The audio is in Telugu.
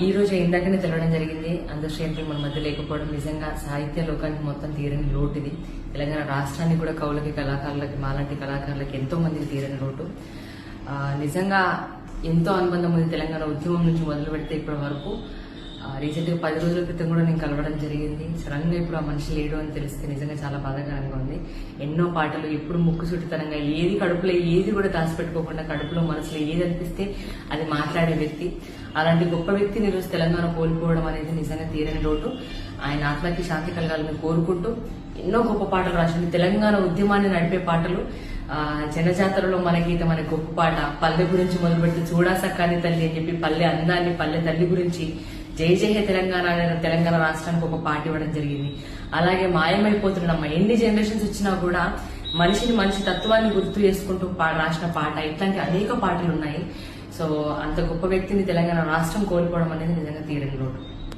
ఈ రోజు ఇందాకనే తెలవడం జరిగింది. అందశ్రేణులు మన మధ్య లేకపోవడం నిజంగా సాహిత్య లోకానికి మొత్తం తీరని లోటు ఇది. తెలంగాణ రాష్ట్రానికి కూడా కవులకి, కళాకారులకి, మాలాంటి కళాకారులకి ఎంతో మందికి తీరని లోటు. నిజంగా ఎంతో అనుబంధం ఉంది తెలంగాణ ఉద్యమం నుంచి మొదలు పెడితే ఇప్పటి వరకు. రీసెంట్ గా 10 రోజుల క్రితం కూడా నేను కలవడం జరిగింది. సడన్ గా ఇప్పుడు ఆ మనిషి లేడు అని తెలిస్తే నిజంగా చాలా బాధాకరంగా ఉంది. ఎన్నో పాటలు ఎప్పుడు ముక్కుసూటితనంగా ఏది కడుపులో ఏది కూడా దాచిపెట్టుకోకుండా కడుపులో మనసులో ఏది అనిపిస్తే అది మాట్లాడే వ్యక్తి. అలాంటి గొప్ప వ్యక్తిని ఈరోజు తెలంగాణ కోల్పోవడం అనేది నిజంగా తీరని లోటు. ఆయన ఆత్మకి శాంతి కలగాలని కోరుకుంటూ ఎన్నో గొప్ప పాటలు రాసింది. తెలంగాణ ఉద్యమాన్ని నడిపే పాటలు, జనజాతరలో మన గీత మన గొప్ప పాట, పల్లె గురించి మొదలు పెడితే చూడాసక్కాని తల్లి అని చెప్పి పల్లె అందాన్ని, పల్లె తల్లి గురించి జై జై తెలంగాణ అనే తెలంగాణ రాష్ట్రానికి ఒక పాట ఇవ్వడం జరిగింది. అలాగే మాయమైపోతున్నామ్మ, ఎన్ని జనరేషన్స్ వచ్చినా కూడా మనిషి తత్వాన్ని గుర్తు చేసుకుంటూ రాసిన పాట, ఇట్లాంటి అనేక పాటలు ఉన్నాయి. సో అంత గొప్ప వ్యక్తిని తెలంగాణ రాష్ట్రం కోల్పోవడం అనేది నిజంగా తీరని లోటు.